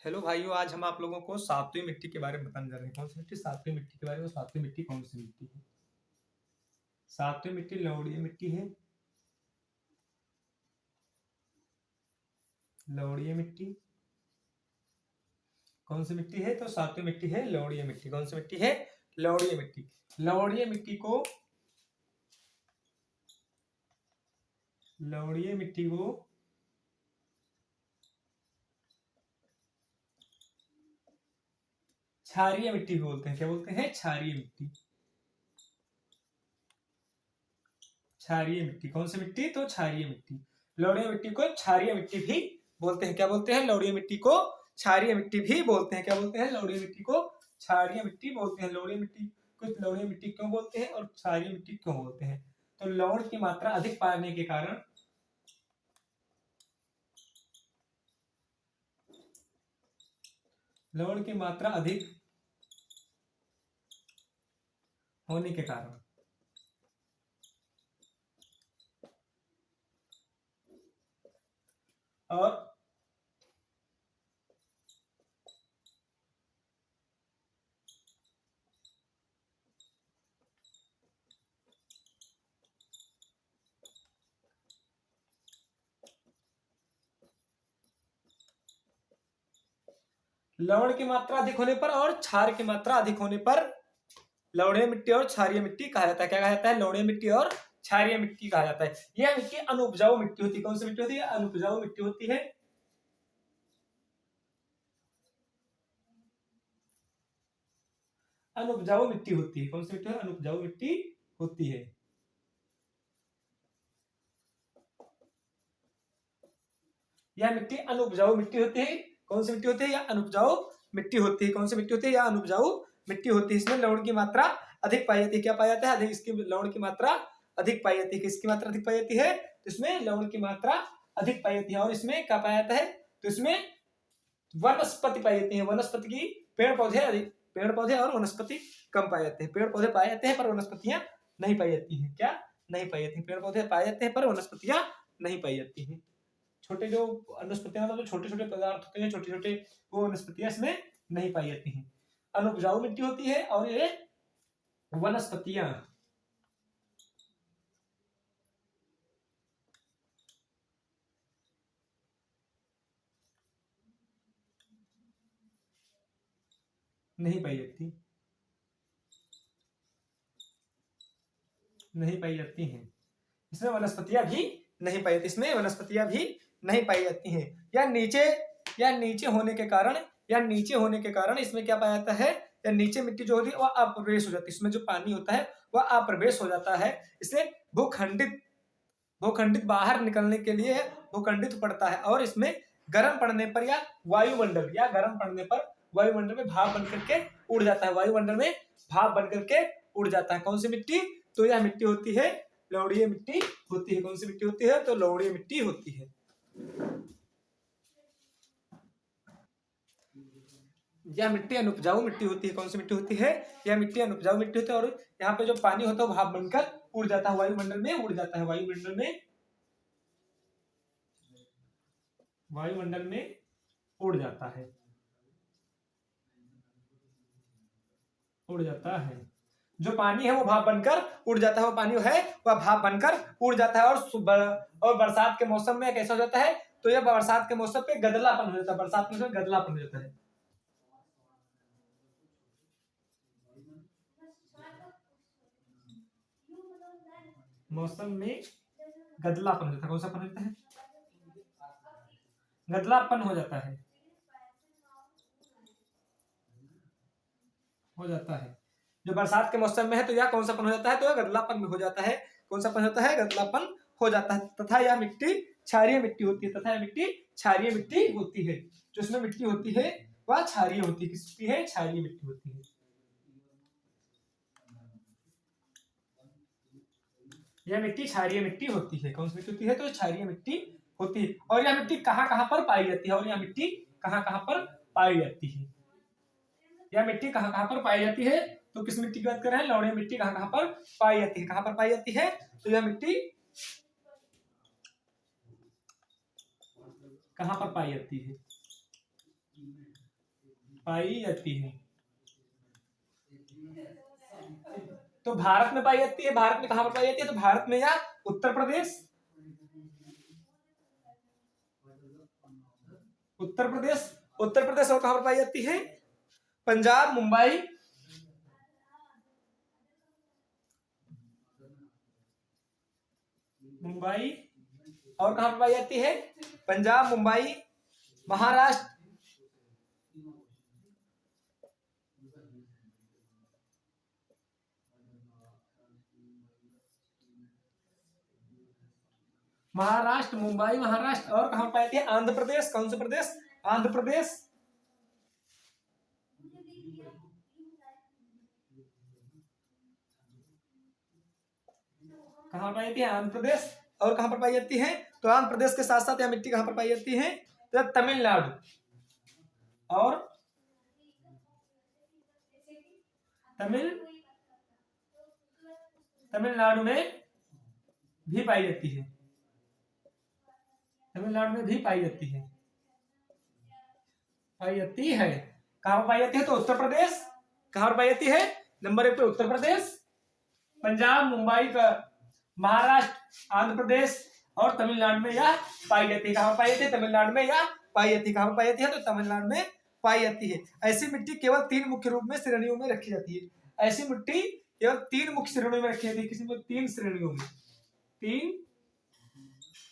Hello भाइयों, आज हम आप लोगों को सातवीं मिट्टी के बारे में बताने जा रहे हैं। कौन सी मिट्टी? सातवीं मिट्टी के बारे में। सातवीं मिट्टी कौन सी मिट्टी है? सातवीं मिट्टी लवणीय मिट्टी है। लवणीय मिट्टी कौन सी मिट्टी है? तो सातवीं मिट्टी है लवणीय मिट्टी। कौन सी मिट्टी है? लवणीय मिट्टी। लवणीय मिट्टी को लवणीय मिट्टी को क्षारीय मिट्टी बोलते हैं। क्या बोलते हैं? क्षारीय मिट्टी। क्षारीय मिट्टी कौन सी मिट्टी? तो क्षारीय मिट्टी। लवणीय मिट्टी को क्षारीय मिट्टी भी बोलते हैं। क्या बोलते हैं? लवणीय मिट्टी को क्षारीय मिट्टी भी बोलते हैं। क्या बोलते हैं? लवणीय मिट्टी को क्षारीय मिट्टी बोलते हैं। लवणीय मिट्टी को लवणीय मिट्टी क्यों बोलते हैं और क्षारीय मिट्टी क्यों बोलते हैं? तो लवण की मात्रा अधिक पाने के कारण लवण की मात्रा अधिक होने के कारण और लवण की मात्रा अधिक होने पर और क्षार की मात्रा अधिक होने पर लवणीय मिट्टी और क्षारीय मिट्टी कहा जाता है। क्या कहा जाता है? लवणीय मिट्टी और क्षारीय मिट्टी कहा जाता है। यह मिट्टी अनुपजाऊ मिट्टी होती है। कौन सी मिट्टी होती है? अनुपजाऊ मिट्टी होती है। अनुपजाऊ मिट्टी होती है। कौन सी मिट्टी है? अनुपजाऊ मिट्टी होती है। यह मिट्टी अनुपजाऊ मिट्टी होती है। कौन सी मिट्टी होती है? यह अनुपजाऊ मिट्टी होती है। कौन सी मिट्टी होती है? यह अनुपजाऊ मिट्टी होती है। इसमें लवण की मात्रा अधिक पाई जाती है। क्या पाया जाता है? अधिक। इसकी लवण की मात्रा अधिक पाई जाती है। किसकी मात्रा अधिक पाई जाती है? तो इसमें लवण की मात्रा अधिक पाई जाती है। और इसमें क्या पाया जाता है? तो इसमें वनस्पति पाई जाती है। वनस्पति की पेड़ पौधे अधिक, पेड़ पौधे और वनस्पति कम पाए जाते हैं। पेड़ पौधे पाए जाते हैं पर वनस्पतियां नहीं पाई जाती हैं। क्या? नहीं पाई जाती। पेड़ पौधे पाए जाते हैं पर वनस्पतियां नहीं पाई जाती हैं। छोटे जो वनस्पतियां, मतलब छोटे छोटे पदार्थ होते हैं, छोटे छोटे, वो वनस्पतियां इसमें नहीं पाई जाती हैं। अनुपजाऊ मिट्टी होती है और ये वनस्पतियां नहीं पाई जाती, नहीं पाई जाती हैं। इसमें वनस्पतियां भी नहीं पाई जाती, इसमें वनस्पतियां भी नहीं पाई जाती हैं। या नीचे होने के कारण, इसमें क्या पाया जाता है? या नीचे मिट्टी जो होती है वह अप्रवेश हो जाती है। इसमें जो पानी होता है वह अप्रवेश हो जाता है। इसलिए भूखंडित भूखंडित बाहर निकलने के लिए भूखंडित पड़ता है। और इसमें गर्म पड़ने पर या गर्म पड़ने पर वायुमंडल में भाप बन करके उड़ जाता है। वायुमंडल में भाप बन करके उड़ जाता है। कौन सी मिट्टी? तो यह मिट्टी होती है लवणीय मिट्टी होती है। कौन सी मिट्टी होती है? तो लवणीय मिट्टी होती है। यह मिट्टी अनुपजाऊ मिट्टी होती है। कौन सी मिट्टी होती है? यह मिट्टी अनुपजाऊ मिट्टी होती है। और यहाँ पे जो पानी होता है वो भाप बनकर उड़ जाता है, वायुमंडल में उड़ जाता है। वायुमंडल में उड़ जाता है, उड़ जाता है। जो पानी है वो भाप बनकर उड़ जाता है। वो पानी है वह भाप बनकर उड़ जाता है। और बरसात के मौसम में कैसा हो जाता है? तो यह बरसात के मौसम पे गदलापन हो जाता है। बरसात के मौसम में गदलापन हो जाता है। मौसम में गदलापन हो जाता है। कौन सा पन हो जाता है? गदलापन हो जाता है, हो जाता है। जो बरसात के मौसम में है तो यह कौन सा पन हो जाता है? तो यह गदलापन में हो जाता है। कौन सा पन होता है? गदलापन हो जाता है। तथा यह मिट्टी क्षारीय मिट्टी होती है। जो इसमें मिट्टी होती है वह क्षारीय होती है। किस मिट्टी है? क्षारीय मिट्टी होती है। यह मिट्टी क्षारीय मिट्टी होती है। कौन सी मिट्टी होती है? तो क्षारीय मिट्टी होती है। और यह मिट्टी कहाँ कहाँ पर पाई जाती है? यह मिट्टी कहाँ कहाँ पर पाई जाती है? तो किस मिट्टी की बात कर रहे हैं? लवणीय मिट्टी कहाँ कहाँ पर पाई जाती है? कहाँ पर पाई जाती है? तो यह मिट्टी कहाँ पर पाई जाती है? पाई जाती है। तो भारत में पाई जाती है। भारत में कहां पर पाई जाती है? तो भारत में या उत्तर प्रदेश, उत्तर प्रदेश, उत्तर प्रदेश और कहां पर पाई जाती है? पंजाब, मुंबई, मुंबई और कहां पर पाई जाती है? पंजाब, मुंबई, महाराष्ट्र, महाराष्ट्र, मुंबई, महाराष्ट्र और कहां पर पाई जाती है? आंध्र प्रदेश। कौन सा प्रदेश? आंध्र प्रदेश। कहां पाई जाती है? आंध्र प्रदेश। और कहां पर पाई जाती है? तो आंध्र प्रदेश के साथ साथ यह मिट्टी कहां पर पाई जाती है? तो तमिलनाडु और तमिलनाडु में भी पाई जाती है। तमिलनाडु में भी पाई जाती है, पाई जाती है। कहां पर पाई जाती है? तो उत्तर प्रदेश। कहां पर पाई जाती है? नंबर 1 पे उत्तर प्रदेश, पंजाब, मुंबई का, महाराष्ट्र, आंध्र प्रदेश और तमिलनाडु में यह पाई जाती है। कहां पाई जाती है? तमिलनाडु में यह पाई जाती है। कहां पाई जाती है? तो तमिलनाडु में पाई जाती है। ऐसी मिट्टी केवल 3 मुख्य रूप में श्रेणियों में रखी जाती है। ऐसी मिट्टी केवल 3 मुख्य श्रेणियों में रखी जाती है। किसी में 3 श्रेणियों में, 3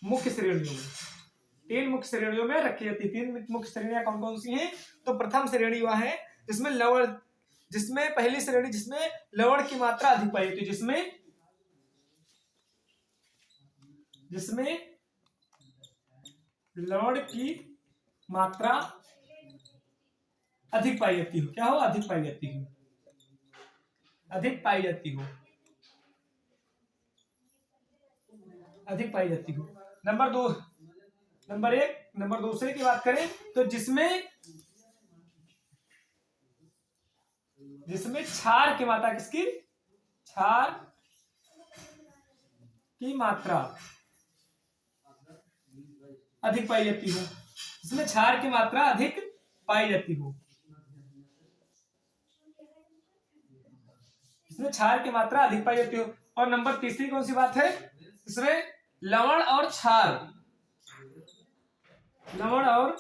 मुख्य श्रेणियों में, 3 मुख्य श्रेणियों में रखी जाती है। 3 मुख्य श्रेणियां कौन कौन सी हैं? तो प्रथम श्रेणी वह है जिसमें लवण, जिसमें पहली श्रेणी जिसमें लवण की मात्रा अधिक पाई जाती है, जिसमें लवण की मात्रा अधिक पाई जाती हो। क्या हो? अधिक पाई जाती हो, अधिक पाई जाती हो, अधिक पाई जाती हो। नंबर 2, नंबर 1, नंबर दूसरे की बात करें तो जिसमें क्षार की मात्रा, किसकी? क्षार की मात्रा अधिक पाई जाती हो, जिसमें क्षार की मात्रा अधिक पाई जाती हो, इसमें क्षार की मात्रा अधिक पाई जाती हो। और नंबर तीसरी कौन सी बात है? इसमें लवण और क्षार, लवण और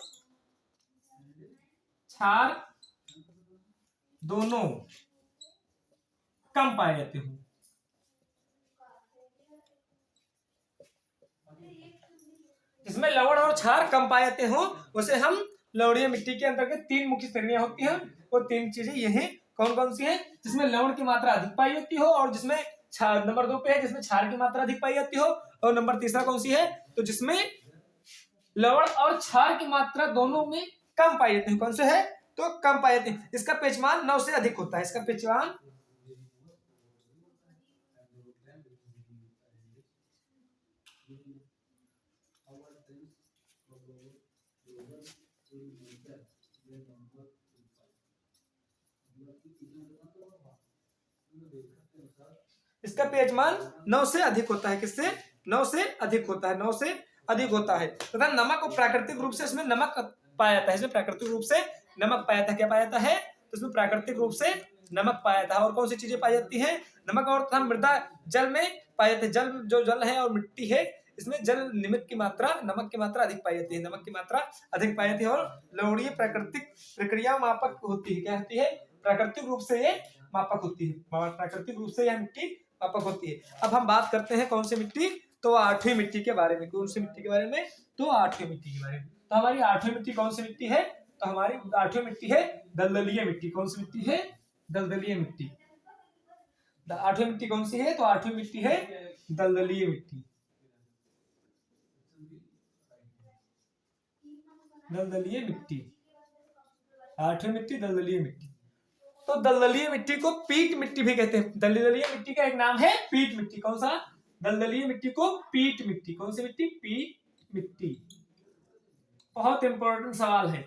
क्षार दोनों कम पाए जाते हो। जिसमें लवण और क्षार कम पाए जाते हो उसे हम लवणीय मिट्टी के अंतर्गत 3 मुख्य श्रेणियां होती हैं। और 3 चीजें ये हैं, कौन कौन सी हैं? जिसमें लवण की मात्रा अधिक पाई जाती हो, और जिसमें नंबर 2 पे है जिसमें क्षार की मात्रा अधिक पाई जाती हो, और नंबर तीसरा कौन सी है? तो जिसमें लवण और क्षार की मात्रा दोनों में कम पाई जाती है। कौन से है? तो कम पाई जाती है। इसका पेचमान 9 से अधिक होता है। इसका पेचमान इसका पेचमान 9 से अधिक होता है। किससे? 9 से अधिक होता है, 9 से अधिक होता है। तथा नमक को प्राकृतिक रूप से इसमें नमक पाया जाता है। इसमें प्राकृतिक रूप से नमक पाया जाता है। क्या पाया जाता है? तो इसमें प्राकृतिक रूप से नमक पाया जाता है। और कौन सी चीजें पाई जाती हैं? नमक और तथा मृदा जल में पाए जाते हैं। जल, जो जल है और मिट्टी है, इसमें जल नमक की मात्रा अधिक पाई जाती है, नमक की मात्रा अधिक पाई जाती है। और लवणीय प्राकृतिक प्रक्रिया मापक होती है। क्या होती है? प्राकृतिक रूप से ये मापक होती है, प्राकृतिक रूप से यह मिट्टी मापक होती है। अब हम बात करते हैं कौन सी मिट्टी? तो 8वीं मिट्टी के बारे में। कौन सी मिट्टी के बारे में? तो 8वीं मिट्टी के बारे में। तो हमारी 8वीं मिट्टी कौन सी मिट्टी है? तो हमारी 8वीं मिट्टी है दलदलीय मिट्टी। कौन सी मिट्टी है? दलदलीय मिट्टी। 8वीं मिट्टी कौन सी है? तो 8वीं मिट्टी है दलदलीय मिट्टी। दलदलीय मिट्टी, 8वीं मिट्टी दलदलीय मिट्टी। तो दलदलीय मिट्टी को पीट मिट्टी भी कहते हैं। दलदलीय मिट्टी का एक नाम है पीट मिट्टी। कौन सा? दलदलीय मिट्टी को पीट मिट्टी। कौन सी मिट्टी? पीट मिट्टी। बहुत इंपॉर्टेंट सवाल है।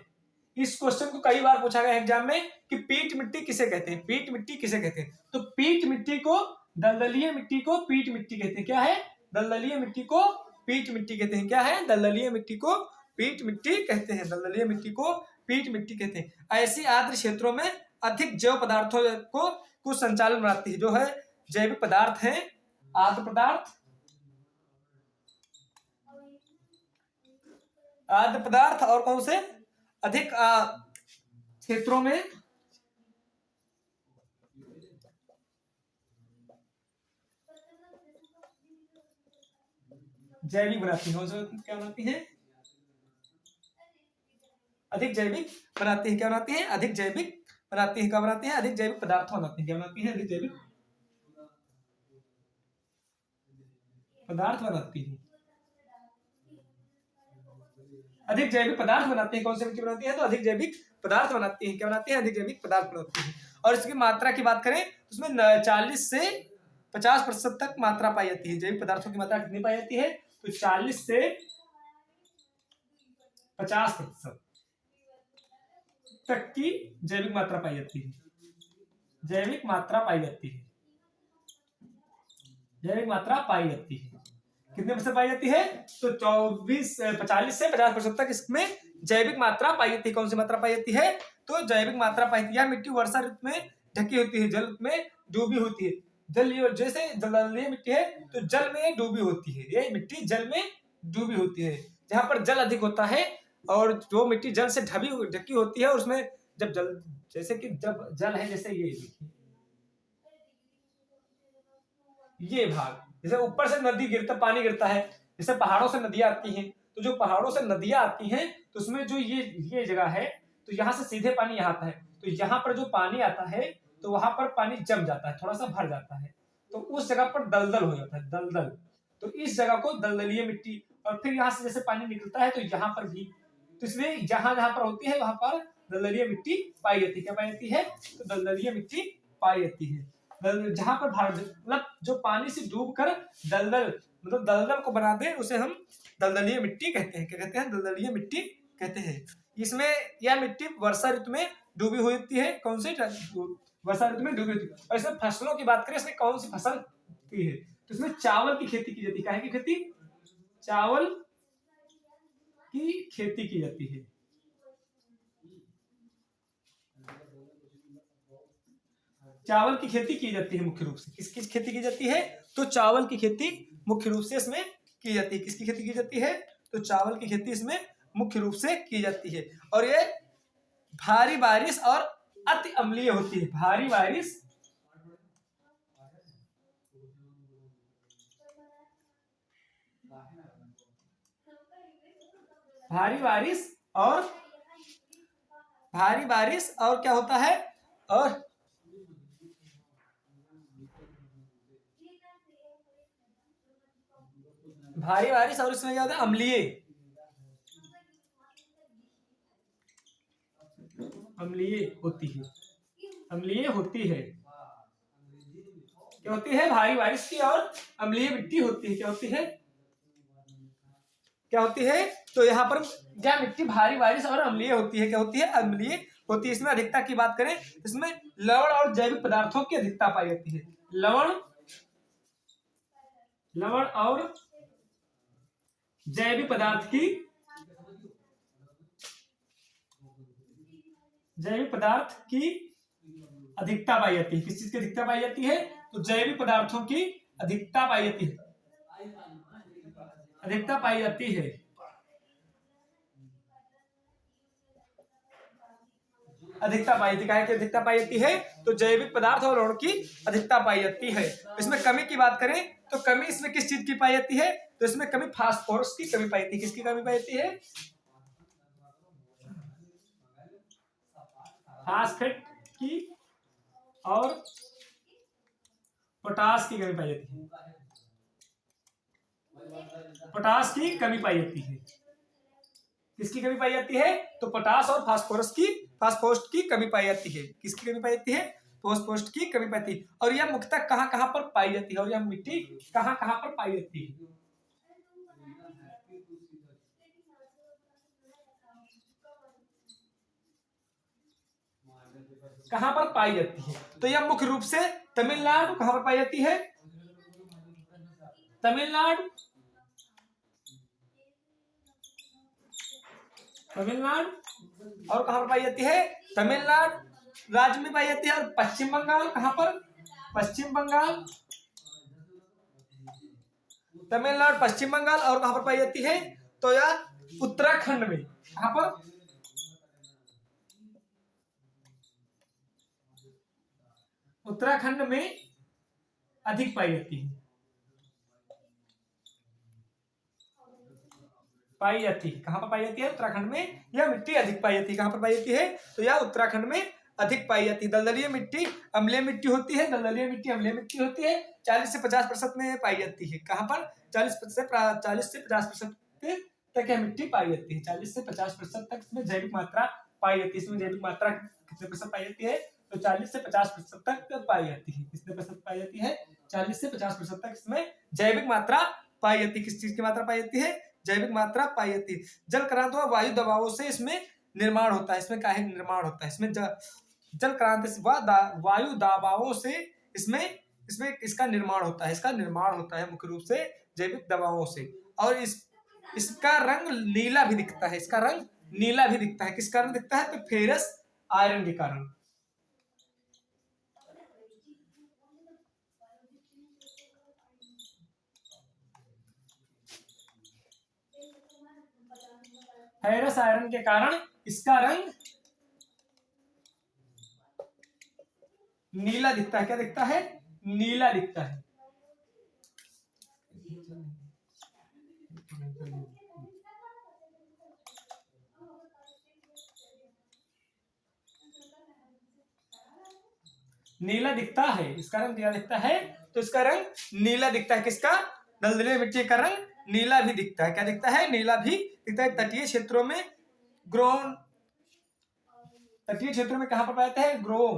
इस क्वेश्चन को कई बार पूछा गया एग्जाम में कि पीट मिट्टी किसे कहते हैं? पीट मिट्टी किसे कहते हैं? तो पीट मिट्टी को, दलदलीय मिट्टी को पीट मिट्टी कहते हैं। क्या है? दलदलीय मिट्टी को पीट मिट्टी कहते हैं। क्या है? दलदलीय मिट्टी को पीट मिट्टी कहते हैं। दलदलीय मिट्टी को पीट मिट्टी कहते हैं। ऐसी आर्द्र क्षेत्रों में अधिक जैव पदार्थों को कुछ संचालन बनाती है। जो है जैविक पदार्थ है, आर्द्र पदार्थ, आर्द्र पदार्थ और कौन से अधिक क्षेत्रों में जैविक बनाती है। कौन से क्या बनाती है? अधिक जैविक बनाती है। क्या बनाती है? अधिक जैविक बनाती है। क्या बनाती है? अधिक जैविक पदार्थ बनाती है। क्या बनाती है? अधिक जैविक पदार्थ बनाती है। अधिक जैविक पदार्थ बनाती है। कौन से मिट्टी बनाती है? तो अधिक जैविक पदार्थ बनाती है। क्या बनाती है? अधिक जैविक पदार्थ बनाती है। और इसकी मात्रा की बात करें तो उसमें 40 से 50% तक मात्रा पाई जाती है। जैविक पदार्थों की मात्रा कितनी पाई जाती है? तो 40 से 50% तक की जैविक मात्रा पाई जाती है। जैविक मात्रा पाई जाती है। जैविक मात्रा पाई जाती है। कितने प्रतिशत पाई जाती है? तो 40 से 50% तक इसमें जैविक मात्रा पाई जाती है। कौन सी मात्रा पाई जाती है? तो जैविक मात्रा पाई जाती है। मिट्टी वर्षा ऋतु में ढकी होती है, जल में डूबी होती है। जल जैसे दलदली मिट्टी है तो जल में डूबी होती है। ये मिट्टी जल में डूबी होती है। जहां पर जल अधिक होता है और जो मिट्टी जल से ढकी होती है, उसमें जब जल, जैसे कि जब जल है, जैसे ये भाग, जैसे ऊपर से नदी गिरता, पानी गिरता है, जैसे पहाड़ों से नदियां आती हैं, तो जो पहाड़ों से नदियां आती हैं तो उसमें जो ये जगह है, तो यहाँ से सीधे पानी यहाँ आता है, तो यहाँ पर जो पानी आता है तो वहां पर पानी जम जाता है, थोड़ा सा भर जाता है, तो उस जगह पर दलदल हो जाता है, दलदल। तो इस जगह को दलदलीय मिट्टी। और फिर यहाँ से जैसे पानी निकलता है तो यहाँ पर भी, तो इसलिए जहां जहां पर होती है वहां पर दलदलीय मिट्टी पाई जाती है। क्या पाई जाती है? तो दलदलीय मिट्टी पाई जाती है। जहां पर मतलब जो पानी से डूबकर दलदल, मतलब दलदल को बना दे, उसे हम दलदलीय मिट्टी कहते हैं। क्या कहते हैं? दलदलीय मिट्टी कहते हैं। इसमें यह मिट्टी वर्षा ऋतु में डूबी हुई होती है। कौन सी? वर्षा ऋतु में डूबी होती है। और इसमें फसलों की बात करें, इसमें कौन सी फसल होती है? तो इसमें चावल की खेती की जाती है। काहे की खेती? चावल की खेती की जाती है। चावल की खेती की जाती है मुख्य रूप से। किसकी खेती की जाती है? तो चावल की खेती मुख्य रूप से इसमें की जाती है। किसकी खेती की जाती है? तो चावल की खेती इसमें मुख्य रूप से की जाती है। और ये भारी बारिश और अति अम्लीय होती है। भारी बारिश, भारी बारिश और भारी बारिश और क्या होता है? और भारी बारिश और इसमें क्या होता है? अम्लीय, अम्लीय होती है। अम्लीय होती है। क्या होती है? भारी बारिश की और अम्लीय मिट्टी होती है। क्या होती है? क्या होती है? तो यहाँ पर क्या मिट्टी भारी बारिश और अम्लीय होती है। क्या होती है? अम्लीय होती है। इसमें अधिकता की बात करें, इसमें लवण और जैविक पदार्थों की अधिकता पाई जाती है। लवण और जैविक पदार्थ की, जैविक पदार्थ की अधिकता पाई जाती है। किस चीज की अधिकता पाई जाती है? तो जैविक पदार्थों की अधिकता पाई जाती है। अधिकता पाई जाती है। अधिकता पाई जाती है। अधिकता पाई जाती है तो जैविक पदार्थ और लवण की अधिकता पाई जाती है। इसमें कमी की बात करें तो कमी इसमें किस चीज की पाई जाती है? तो इसमें कमी फास्फोरस की कमी पाई जाती है। किसकी कमी पाई जाती है? फास्फेट की और पोटास की कमी पाई जाती है। पोटास की कमी पाई जाती है। किसकी कमी पाई जाती है? तो पोटास और फास्फोरस की कमी पाई जाती है। किसकी कमी पाई जाती है? फास्फोरस की कमी पाई जाती है। और यह मुख्यतः कहां कहां पर पाई जाती है? और यह मिट्टी कहां कहां पर पाई जाती है? कहां पर पाई जाती है? तो यह मुख्य रूप से तमिलनाडु। कहां पर पाई जाती है? तमिलनाडु, तमिलनाडु और कहाँ पर पाई जाती है? तमिलनाडु राज्य में पाई जाती है। और पश्चिम बंगाल कहाँ पर? पश्चिम बंगाल, तमिलनाडु, पश्चिम बंगाल। और कहाँ पर पाई जाती है? तो यह उत्तराखंड में। कहाँ पर? उत्तराखंड में अधिक पाई जाती है, पाई जाती है। कहाँ पर पाई जाती है? उत्तराखंड में यह मिट्टी अधिक पाई जाती है। कहाँ पर पाई जाती है? तो यह उत्तराखंड में अधिक पाई जाती है। दलदलीय मिट्टी अम्लीय मिट्टी होती है, दलदलीय मिट्टी अम्लीय मिट्टी होती है। 40 से 50% में पाई जाती है। कहाँ पर? 40 से 50% तक यह मिट्टी पाई जाती है। 40 से 50% तक इसमें जैविक मात्रा पाई जाती है। इसमें जैविक मात्रा कितने प्रतिशत पाई जाती है? तो 40 से 50% तक पाई जाती है। कितने प्रतिशत पाई जाती है? 40 से 50% तक इसमें जैविक मात्रा पाई जाती है। किस चीज की मात्रा पाई जाती है? जैविक मात्रा पाई जाती है। जल क्रांति व वायु दबावों से इसमें निर्माण होता है। इसमें काहे निर्माण होता है? इसमें जल क्रांति से वायु दबावों से इसमें इसमें इसका निर्माण होता है। इसका निर्माण होता है मुख्य रूप से जैविक दबावों से। और इसका रंग नीला भी दिखता है। इसका रंग नीला भी दिखता है। किस कारण दिखता है? तो फेरस आयरन के कारण। फेरस आयरन के कारण इसका रंग नीला दिखता है। क्या दिखता है? नीला दिखता है। नीला दिखता है। इसका रंग नीला दिखता है। तो इसका रंग नीला दिखता है। किसका? दलदली मिट्टी का रंग नीला भी दिखता है। क्या दिखता है? नीला भी दिखता है। तटीय क्षेत्रों में ग्रोन, तटीय क्षेत्रों में कहां पर पाया जाता है? ग्रो,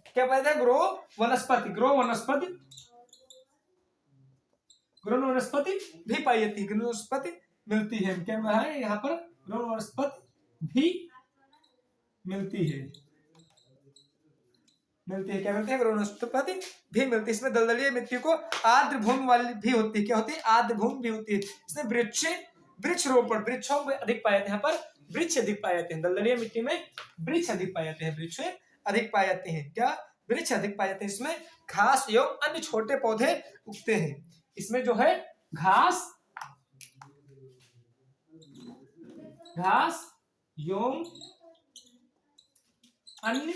क्या पाया जाता है? ग्रो वनस्पति, ग्रो वनस्पति, ग्रो वनस्पति भी पाई जाती है। ग्रो वनस्पति मिलती है। क्या है यहाँ पर? ग्रो वनस्पति भी मिलती है। मिलती है। क्या मिलती है? ग्रो वनस्पति भी मिलती है। इसमें दलदलीय मिट्टी को आर्द्र भूमि वाली भी होती है। क्या होती है? आर्द्र भूमि भी होती है। इसमें वृक्ष रोपण, वृक्षों में अधिक पाए जाते हैं। यहाँ पर वृक्ष अधिक पाए जाते हैं। दलदलीय मिट्टी में वृक्ष अधिक पाए जाते हैं। वृक्ष अधिक पाए जाते हैं। क्या? वृक्ष अधिक पाए जाते हैं। इसमें घास एवं अन्य छोटे पौधे उगते हैं। इसमें जो है घास एवं अन्य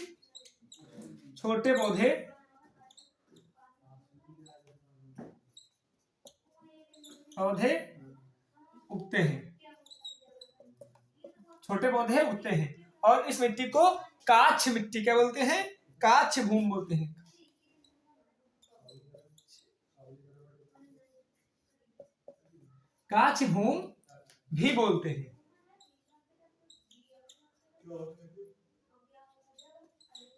छोटे पौधे उगते हैं। छोटे पौधे उगते हैं। और इस मिट्टी को काछ मिट्टी क्या बोलते हैं? काछ भूमि बोलते हैं। काछ भूमि भी बोलते हैं।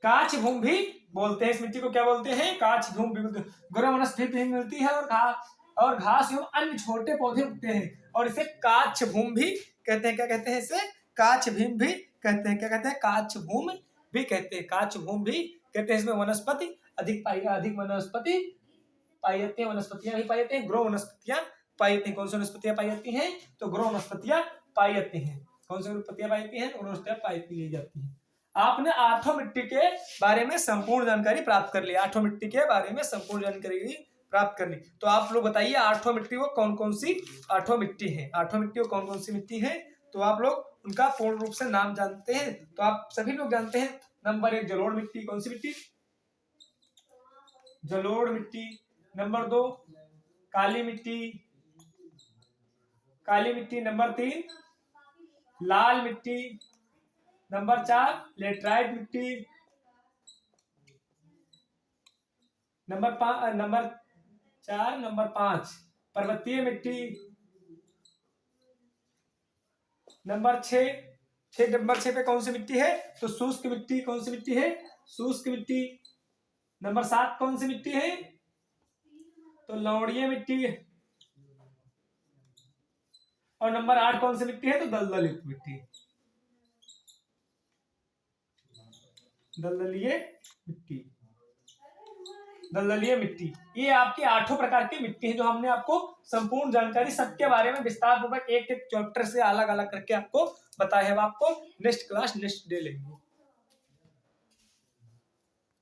काछ भूमि भी बोलते हैं। इस मिट्टी को क्या बोलते हैं? काछ भूमि भी बोलते हैं। गौरव वनस्पति मिलती है और घास एवं अन्य छोटे पौधे उगते हैं। और इसे काछ भूमि भी कहते हैं। क्या कहते हैं? इसे काछ भूमि भी कहते हैं। क्या कहते हैं? काछ भूमि भी कहते हैं। काछ भूमि भी कहते हैं। इसमें वनस्पति अधिक वनस्पति पाई जाती है। वनस्पतियां भी पाई जाती हैं। ग्रो वनस्पतियां पाई जाती हैं। कौन सी वनस्पतियां पाई जाती हैं? तो ग्रो वनस्पतियां पाई जाती हैं। कौन सी वनस्पतियां पाई जाती हैं? वनस्पतियां पाई जाती हैं। आपने आठों मिट्टी के बारे में संपूर्ण जानकारी प्राप्त कर ली। आठों मिट्टी के बारे में संपूर्ण जानकारी प्राप्त कर ली। तो आप लोग बताइए आठों मिट्टी वो कौन कौन सी आठों मिट्टी है? आठों मिट्टी वो कौन कौन सी मिट्टी है? तो आप लोग उनका पूर्ण रूप से नाम जानते हैं। तो आप सभी लोग जानते हैं। नंबर 1 जलोढ़ मिट्टी। कौन सी मिट्टी? जलोढ़ मिट्टी। नंबर 2 काली मिट्टी, काली मिट्टी। नंबर 3 लाल मिट्टी। नंबर 4 लेटराइट मिट्टी। नंबर 5 पर्वतीय मिट्टी। नंबर 6 पे कौन सी मिट्टी है? तो शुष्क मिट्टी। कौन सी मिट्टी है? शुष्क मिट्टी। नंबर 7 कौन सी मिट्टी है? तो लवणीय मिट्टी। और नंबर 8 कौन सी मिट्टी है? तो दलदलित मिट्टी, दलदलीय मिट्टी। दलदलीय मिट्टी। ये आपकी 8 प्रकार की मिट्टी है जो हमने आपको संपूर्ण जानकारी सबके बारे में विस्तार पूर्वक एक एक चैप्टर से अलग अलग करके आपको बताया है। अब आपको नेक्स्ट क्लास नेक्स्ट डे लेंगे।